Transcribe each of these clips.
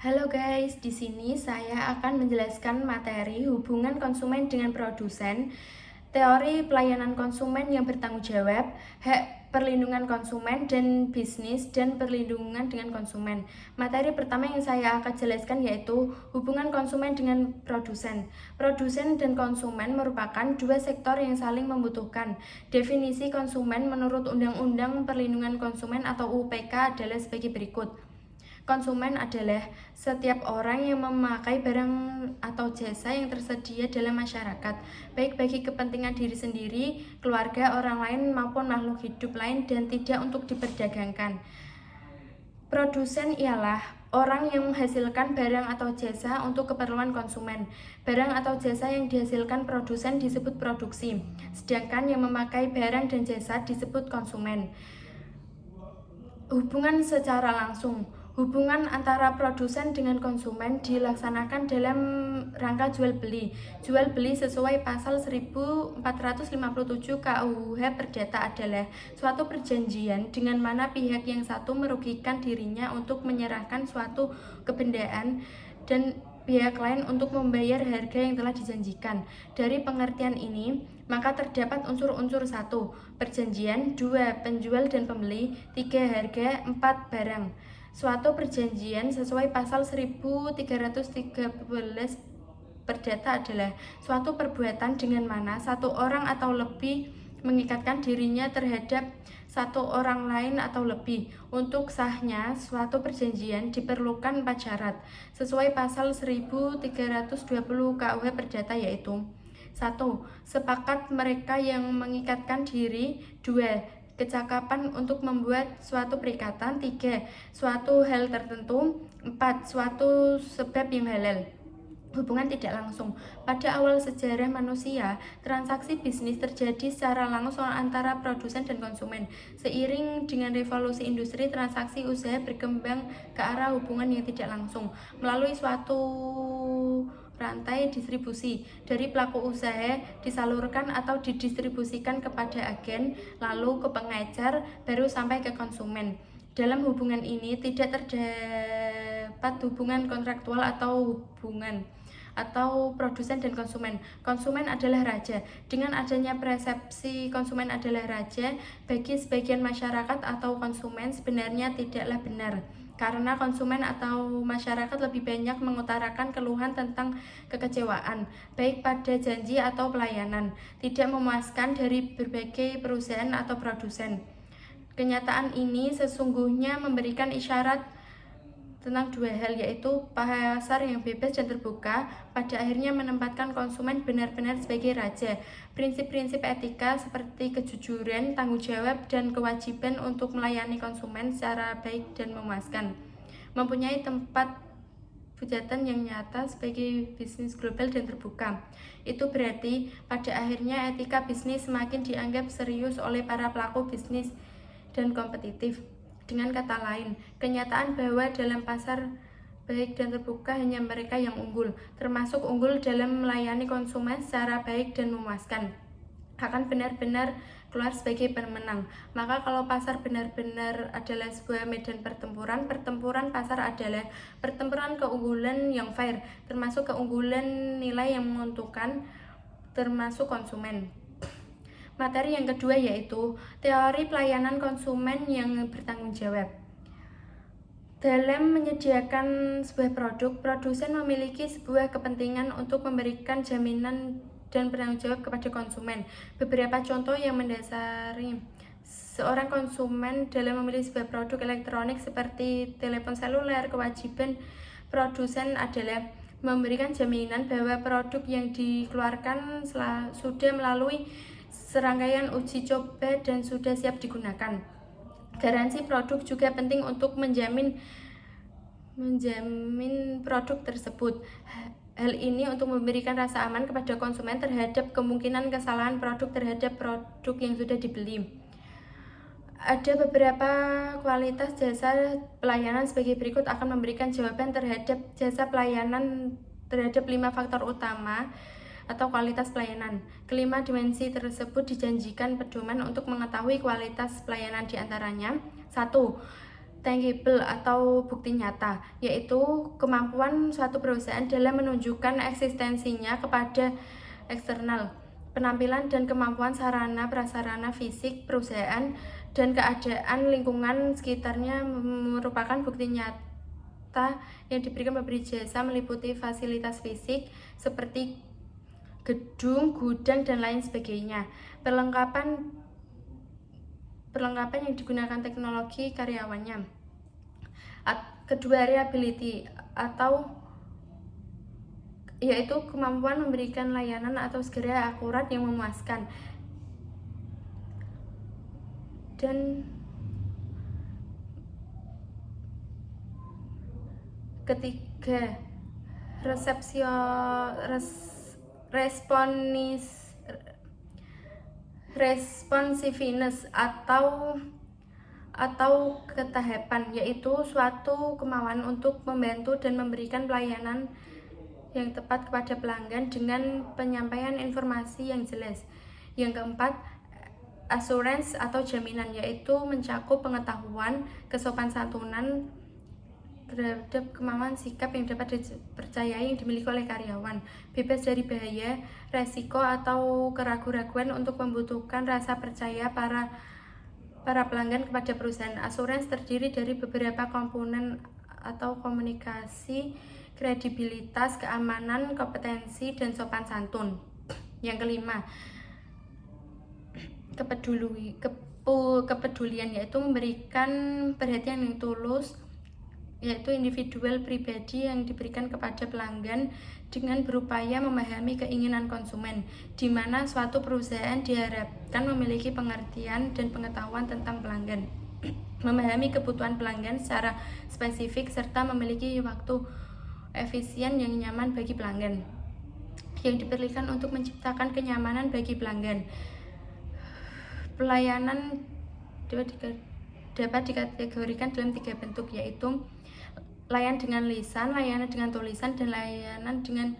Halo guys, di sini saya akan menjelaskan materi hubungan konsumen dengan produsen, teori pelayanan konsumen yang bertanggung jawab, hak perlindungan konsumen dan bisnis dan perlindungan dengan konsumen. Materi pertama yang saya akan jelaskan yaitu hubungan konsumen dengan produsen. Produsen dan konsumen merupakan dua sektor yang saling membutuhkan. Definisi konsumen menurut Undang-Undang Perlindungan Konsumen atau UPK adalah sebagai berikut. Konsumen adalah setiap orang yang memakai barang atau jasa yang tersedia dalam masyarakat, baik bagi kepentingan diri sendiri, keluarga, orang lain, maupun makhluk hidup lain dan tidak untuk diperdagangkan. Produsen ialah orang yang menghasilkan barang atau jasa untuk keperluan konsumen. Barang atau jasa yang dihasilkan produsen disebut produksi, sedangkan yang memakai barang dan jasa disebut konsumen. Hubungan secara langsung. Hubungan antara produsen dengan konsumen dilaksanakan dalam rangka jual beli. Jual beli sesuai pasal 1457 KUH Perdata adalah suatu perjanjian dengan mana pihak yang satu merugikan dirinya untuk menyerahkan suatu kebendaan dan pihak lain untuk membayar harga yang telah dijanjikan. Dari pengertian ini, maka terdapat unsur-unsur 1. Perjanjian, 2. Penjual dan pembeli, 3. Harga, 4. Barang. Suatu perjanjian sesuai pasal 1313 Perdata adalah suatu perbuatan dengan mana satu orang atau lebih mengikatkan dirinya terhadap satu orang lain atau lebih. Untuk sahnya suatu perjanjian diperlukan 4 syarat sesuai pasal 1320 KUH Perdata yaitu 1. Sepakat mereka yang mengikatkan diri. 2. Kecakapan untuk membuat suatu perikatan. 3. Suatu hal tertentu. 4. Suatu sebab yang halal. Hubungan tidak langsung. Pada awal sejarah manusia, transaksi bisnis terjadi secara langsung antara produsen dan konsumen. Seiring dengan revolusi industri, transaksi usaha berkembang ke arah hubungan yang tidak langsung melalui suatu rantai distribusi. Dari pelaku usaha disalurkan atau didistribusikan kepada agen, lalu ke pengecer, baru sampai ke konsumen. Dalam hubungan ini tidak terdapat hubungan kontraktual atau hubungan atau produsen dan konsumen. Konsumen adalah raja. Dengan adanya persepsi konsumen adalah raja, bagi sebagian masyarakat atau konsumen sebenarnya tidaklah benar. Karena konsumen atau masyarakat lebih banyak mengutarakan keluhan tentang kekecewaan, baik pada janji atau pelayanan tidak memuaskan dari berbagai perusahaan atau produsen. Kenyataan ini sesungguhnya memberikan isyarat tentang dua hal, yaitu pasar yang bebas dan terbuka pada akhirnya menempatkan konsumen benar-benar sebagai raja. Prinsip-prinsip etika seperti kejujuran, tanggung jawab, dan kewajiban untuk melayani konsumen secara baik dan memuaskan mempunyai tempat hujatan yang nyata sebagai bisnis global dan terbuka. Itu berarti pada akhirnya etika bisnis semakin dianggap serius oleh para pelaku bisnis dan kompetitif. Dengan kata lain, kenyataan bahwa dalam pasar baik dan terbuka hanya mereka yang unggul, termasuk unggul dalam melayani konsumen secara baik dan memuaskan, akan benar-benar keluar sebagai pemenang. Maka kalau pasar benar-benar adalah sebuah medan pertempuran, pertempuran pasar adalah pertempuran keunggulan yang fair, termasuk keunggulan nilai yang menguntungkan, termasuk konsumen. Materi yang kedua yaitu teori pelayanan konsumen yang bertanggung jawab. Dalam menyediakan sebuah produk, produsen memiliki sebuah kepentingan untuk memberikan jaminan dan bertanggung jawab kepada konsumen. Beberapa contoh yang mendasari seorang konsumen dalam memilih sebuah produk elektronik seperti telepon seluler, kewajiban produsen adalah memberikan jaminan bahwa produk yang dikeluarkan sudah melalui serangkaian uji coba dan sudah siap digunakan. Garansi produk juga penting untuk menjamin produk tersebut. Hal ini untuk memberikan rasa aman kepada konsumen terhadap kemungkinan kesalahan produk terhadap produk yang sudah dibeli. Ada beberapa kualitas jasa pelayanan sebagai berikut akan memberikan jawaban terhadap jasa pelayanan terhadap 5 faktor utama atau kualitas pelayanan. Kelima dimensi tersebut dijanjikan pedoman untuk mengetahui kualitas pelayanan diantaranya. 1. tangible atau bukti nyata, yaitu kemampuan suatu perusahaan dalam menunjukkan eksistensinya kepada eksternal. Penampilan dan kemampuan sarana prasarana fisik perusahaan dan keadaan lingkungan sekitarnya merupakan bukti nyata yang diberikan pemberi jasa, meliputi fasilitas fisik seperti gedung, gudang, dan lain sebagainya. Perlengkapan yang digunakan teknologi karyawannya. Kedua, reliability atau yaitu kemampuan memberikan layanan atau segera akurat yang memuaskan. Dan ketiga, responsiveness atau ketahapan, yaitu suatu kemauan untuk membantu dan memberikan pelayanan yang tepat kepada pelanggan dengan penyampaian informasi yang jelas. Yang keempat, assurance atau jaminan, yaitu mencakup pengetahuan, kesopan santunan terhadap kemauan sikap yang dapat dipercayai yang dimiliki oleh karyawan, bebas dari bahaya, resiko, atau keraguan-raguan untuk membutuhkan rasa percaya para pelanggan kepada perusahaan. Assurance terdiri dari beberapa komponen atau komunikasi, kredibilitas, keamanan, kompetensi, dan sopan santun. Yang kelima, kepedulian, yaitu memberikan perhatian yang tulus, yaitu individual pribadi yang diberikan kepada pelanggan dengan berupaya memahami keinginan konsumen, di mana suatu perusahaan diharapkan memiliki pengertian dan pengetahuan tentang pelanggan, memahami kebutuhan pelanggan secara spesifik, serta memiliki waktu efisien yang nyaman bagi pelanggan, yang diperlukan untuk menciptakan kenyamanan bagi pelanggan. Pelayanan dapat dikategorikan dalam 3 bentuk, yaitu layanan dengan lisan, layanan dengan tulisan, dan layanan dengan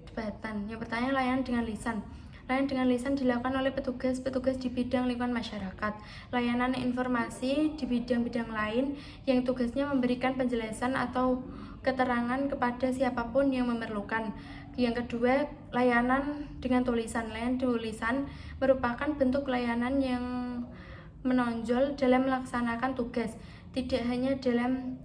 debatan. Yang pertama, layanan dengan lisan. Layanan dengan lisan dilakukan oleh petugas di bidang lingkungan masyarakat. Layanan informasi di bidang-bidang lain yang tugasnya memberikan penjelasan atau keterangan kepada siapapun yang memerlukan. Yang kedua, layanan dengan tulisan. Layanan tulisan merupakan bentuk layanan yang menonjol dalam melaksanakan tugas, tidak hanya dalam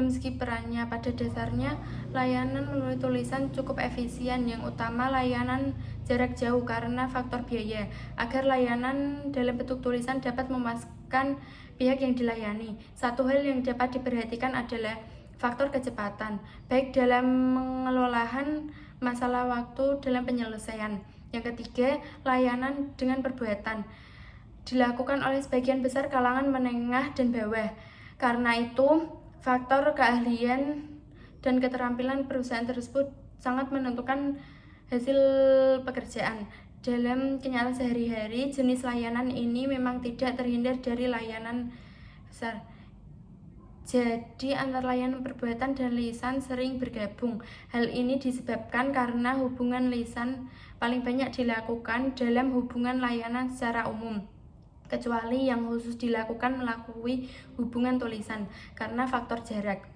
segi perannya. Pada dasarnya, layanan melalui tulisan cukup efisien. Yang utama, layanan jarak jauh karena faktor biaya. Agar layanan dalam bentuk tulisan dapat memuaskan pihak yang dilayani, satu hal yang dapat diperhatikan adalah faktor kecepatan, baik dalam mengelolahan masalah waktu dalam penyelesaian. Yang ketiga, layanan dengan perbuatan dilakukan oleh sebagian besar kalangan menengah dan bawah. Karena itu, faktor keahlian dan keterampilan perusahaan tersebut sangat menentukan hasil pekerjaan. Dalam kenyataan sehari-hari, jenis layanan ini memang tidak terhindar dari layanan besar. Jadi antara layanan perbuatan dan lisan sering bergabung. Hal ini disebabkan karena hubungan lisan paling banyak dilakukan dalam hubungan layanan secara umum, kecuali yang khusus dilakukan melalui hubungan tulisan karena faktor jarak.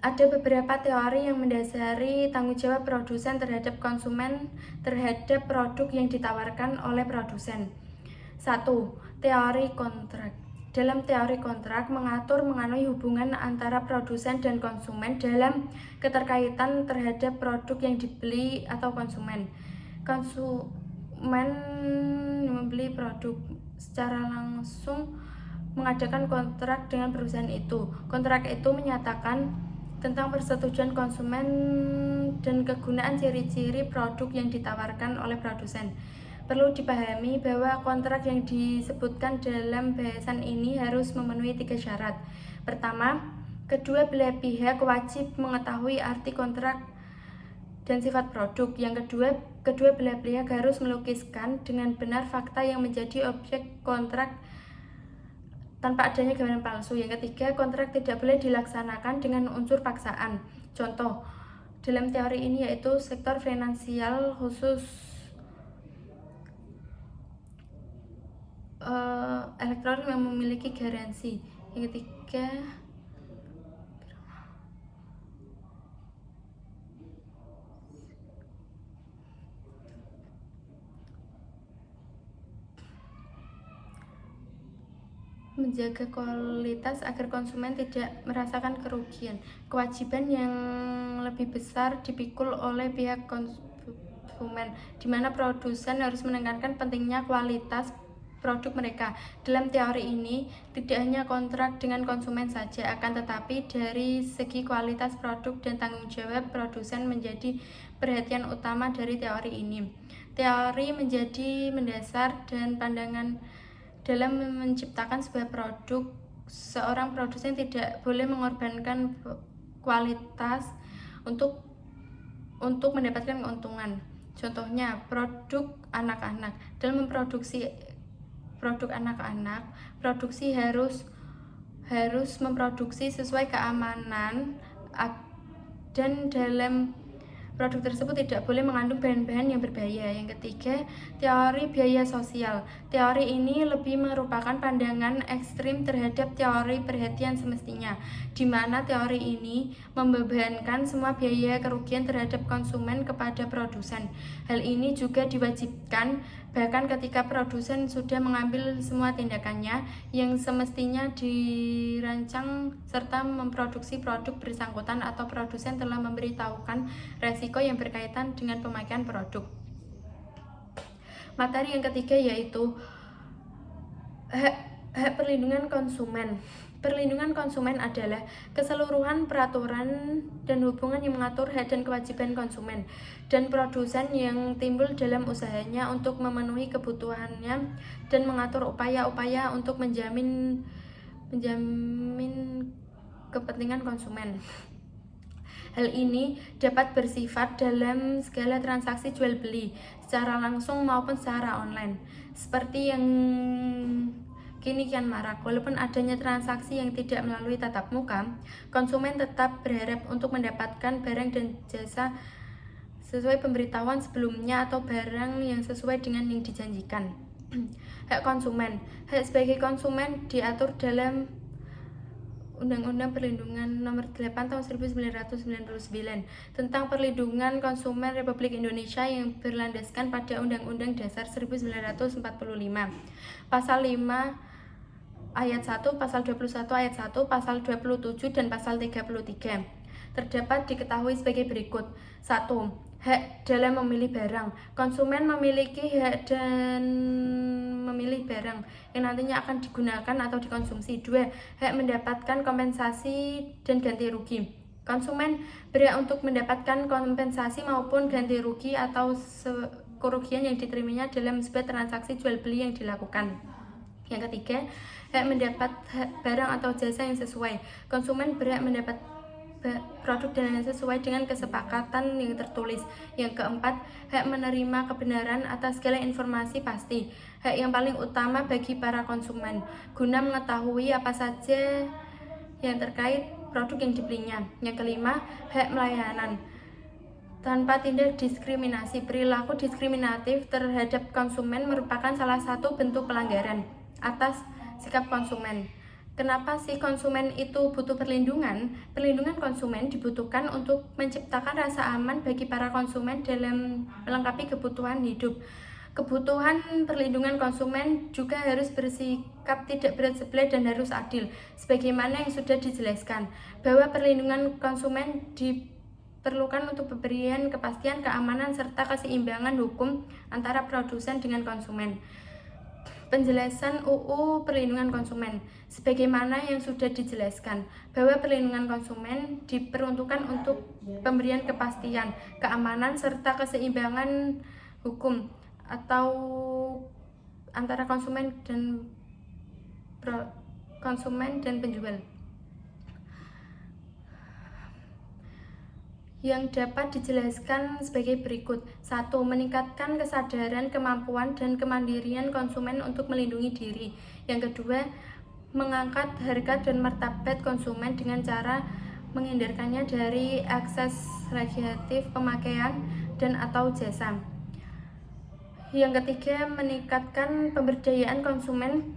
Ada beberapa teori yang mendasari tanggung jawab produsen terhadap konsumen terhadap produk yang ditawarkan oleh produsen. 1. Teori kontrak. Dalam teori kontrak mengatur mengenai hubungan antara produsen dan konsumen dalam keterkaitan terhadap produk yang dibeli atau konsumen. Konsumen membeli produk secara langsung mengadakan kontrak dengan perusahaan itu. Kontrak itu menyatakan tentang persetujuan konsumen dan kegunaan ciri-ciri produk yang ditawarkan oleh produsen. Perlu dipahami bahwa kontrak yang disebutkan dalam bahasan ini harus memenuhi 3 syarat. Pertama, kedua belah pihak wajib mengetahui arti kontrak dan sifat produk. Yang kedua, kedua belah pihak harus melukiskan dengan benar fakta yang menjadi objek kontrak tanpa adanya gambaran palsu. Yang ketiga, kontrak tidak boleh dilaksanakan dengan unsur paksaan. Contoh dalam teori ini yaitu sektor finansial khusus elektronik yang memiliki garansi. Yang ketiga, menjaga kualitas agar konsumen tidak merasakan kerugian. Kewajiban yang lebih besar dipikul oleh pihak konsumen, di mana produsen harus menekankan pentingnya kualitas produk mereka. Dalam teori ini, tidak hanya kontrak dengan konsumen saja, akan tetapi dari segi kualitas produk dan tanggung jawab produsen menjadi perhatian utama dari teori ini. Teori menjadi mendasar dan pandangan dalam menciptakan sebuah produk. Seorang produsen tidak boleh mengorbankan kualitas untuk mendapatkan keuntungan. Contohnya, produk anak-anak. Dalam memproduksi produk anak-anak, produksi harus memproduksi sesuai keamanan, dan dalam produk tersebut tidak boleh mengandung bahan-bahan yang berbahaya. Yang ketiga, teori biaya sosial. Teori ini lebih merupakan pandangan ekstrim terhadap teori perhatian semestinya, di mana teori ini membebankan semua biaya kerugian terhadap konsumen kepada produsen. Hal ini juga diwajibkan bahkan ketika produsen sudah mengambil semua tindakannya yang semestinya dirancang serta memproduksi produk bersangkutan atau produsen telah memberitahukan resiko yang berkaitan dengan pemakaian produk. Materi yang ketiga yaitu hak perlindungan konsumen. Perlindungan konsumen adalah keseluruhan peraturan dan hubungan yang mengatur hak dan kewajiban konsumen dan produsen yang timbul dalam usahanya untuk memenuhi kebutuhannya dan mengatur upaya-upaya untuk menjamin kepentingan konsumen. Hal ini dapat bersifat dalam segala transaksi jual beli secara langsung maupun secara online. Seperti yang kini kian marak, walaupun adanya transaksi yang tidak melalui tatap muka, konsumen tetap berharap untuk mendapatkan barang dan jasa sesuai pemberitahuan sebelumnya atau barang yang sesuai dengan yang dijanjikan. Hak konsumen. Hak sebagai konsumen diatur dalam Undang-Undang Perlindungan Nomor 8 Tahun 1999 tentang Perlindungan Konsumen Republik Indonesia yang berlandaskan pada Undang-Undang Dasar 1945. Pasal 5 ayat 1, pasal 21 ayat 1, pasal 27 dan pasal 33. Terdapat diketahui sebagai berikut. 1. Hak dalam memilih barang. Konsumen memiliki hak dan memilih barang yang nantinya akan digunakan atau dikonsumsi. 2. Hak mendapatkan kompensasi dan ganti rugi. Konsumen berhak untuk mendapatkan kompensasi maupun ganti rugi atau kerugian yang diterimanya dalam sebuah transaksi jual beli yang dilakukan. Yang ketiga, hak mendapat barang atau jasa yang sesuai. Konsumen berhak mendapat produk dan yang sesuai dengan kesepakatan yang tertulis. Yang keempat, hak menerima kebenaran atas segala informasi pasti. Hak yang paling utama bagi para konsumen, guna mengetahui apa saja yang terkait produk yang dibelinya. Yang kelima, hak melayanan tanpa tindak diskriminasi. Perilaku diskriminatif terhadap konsumen merupakan salah satu bentuk pelanggaran atas sikap konsumen. Kenapa sih konsumen itu butuh perlindungan? Perlindungan konsumen dibutuhkan untuk menciptakan rasa aman bagi para konsumen dalam melengkapi kebutuhan hidup. Kebutuhan perlindungan konsumen juga harus bersikap tidak berat sebelah dan harus adil. Sebagaimana yang sudah dijelaskan, bahwa perlindungan konsumen diperlukan untuk pemberian kepastian, keamanan, serta keseimbangan hukum antara produsen dengan konsumen. Penjelasan UU Perlindungan Konsumen. Sebagaimana yang sudah dijelaskan, bahwa perlindungan konsumen diperuntukkan untuk pemberian kepastian, keamanan, serta keseimbangan hukum atau antara konsumen dan penjual, yang dapat dijelaskan sebagai berikut. 1. Meningkatkan kesadaran, kemampuan, dan kemandirian konsumen untuk melindungi diri. Yang kedua, mengangkat harga dan martabat konsumen dengan cara menghindarkannya dari akses negatif pemakaian dan atau jasa. Yang ketiga, meningkatkan pemberdayaan konsumen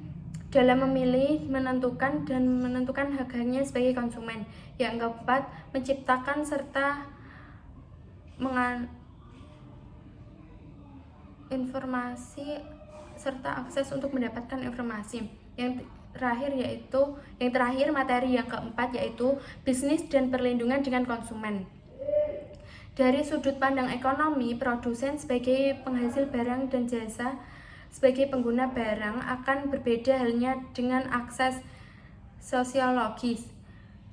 dalam memilih, menentukan hak-haknya sebagai konsumen. Yang keempat, menciptakan serta informasi serta akses untuk mendapatkan informasi. Yang terakhir materi yang keempat yaitu bisnis dan perlindungan dengan konsumen. Dari sudut pandang ekonomi, produsen sebagai penghasil barang dan jasa sebagai pengguna barang akan berbeda halnya dengan akses sosiologis,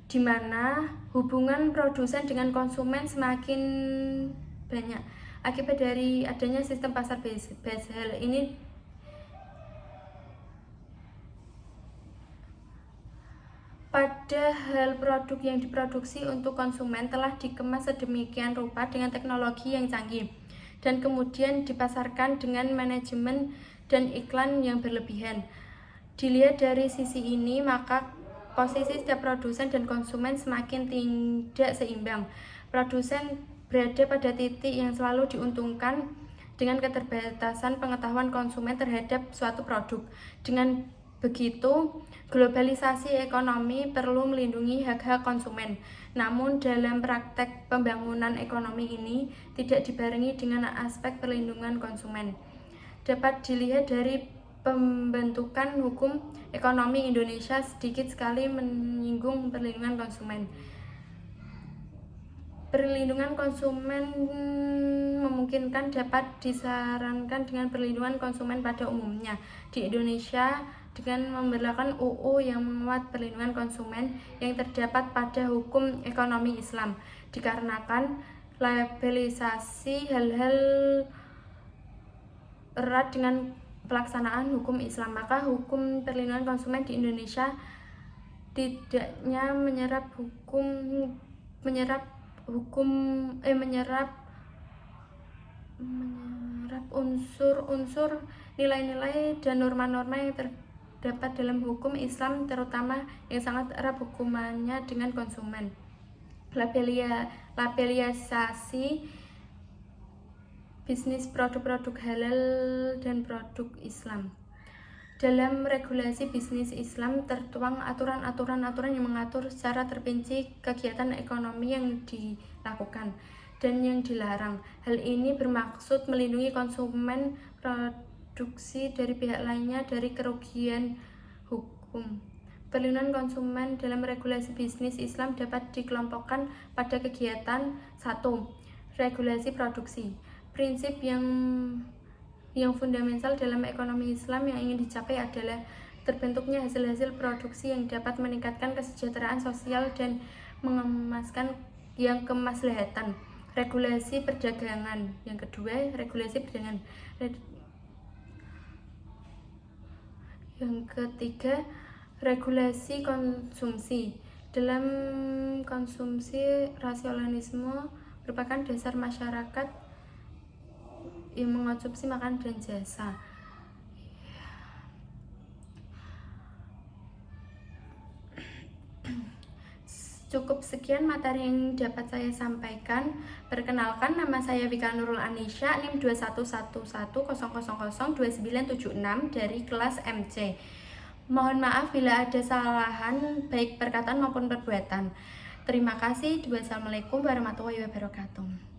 di mana hubungan produsen dengan konsumen semakin banyak akibat dari adanya sistem pasar base. Hal ini padahal produk yang diproduksi untuk konsumen telah dikemas sedemikian rupa dengan teknologi yang canggih dan kemudian dipasarkan dengan manajemen dan iklan yang berlebihan. Dilihat dari sisi ini, maka posisi setiap produsen dan konsumen semakin tidak seimbang. Produsen berada pada titik yang selalu diuntungkan dengan keterbatasan pengetahuan konsumen terhadap suatu produk. Dengan begitu, globalisasi ekonomi perlu melindungi hak-hak konsumen. Namun dalam praktek pembangunan ekonomi ini tidak dibarengi dengan aspek perlindungan konsumen. Dapat dilihat dari pembentukan hukum ekonomi Indonesia sedikit sekali menyinggung perlindungan konsumen. Perlindungan konsumen memungkinkan dapat disarankan dengan perlindungan konsumen pada umumnya. Di Indonesia, dengan memberlakukan UU yang memuat perlindungan konsumen yang terdapat pada hukum ekonomi Islam, dikarenakan labelisasi hal-hal erat dengan pelaksanaan hukum Islam, maka hukum perlindungan konsumen di Indonesia tidaknya menyerap unsur-unsur nilai-nilai dan norma-norma yang terdapat dalam hukum Islam, terutama yang sangat erat hukumannya dengan konsumen. Labelisasi bisnis produk-produk halal dan produk Islam. Dalam regulasi bisnis Islam tertuang aturan-aturan yang mengatur secara terperinci kegiatan ekonomi yang dilakukan dan yang dilarang. Hal ini bermaksud melindungi konsumen produksi dari pihak lainnya dari kerugian hukum. Perlindungan konsumen dalam regulasi bisnis Islam dapat dikelompokkan pada kegiatan 1. Regulasi produksi. Prinsip yang fundamental dalam ekonomi Islam yang ingin dicapai adalah terbentuknya hasil-hasil produksi yang dapat meningkatkan kesejahteraan sosial dan mengemaskan yang kemaslahatan. Regulasi perdagangan. Yang kedua, regulasi perdagangan. Yang ketiga, regulasi konsumsi. Dalam konsumsi, rasionalisme merupakan dasar masyarakat yang mengonsumsi makan dan jasa. Cukup sekian materi yang dapat saya sampaikan. Perkenalkan, nama saya Vika Nurul Anisha, NIM 211100002976 dari kelas MC. Mohon maaf bila ada kesalahan baik perkataan maupun perbuatan. Terima kasih. Wassalamualaikum warahmatullahi wabarakatuh.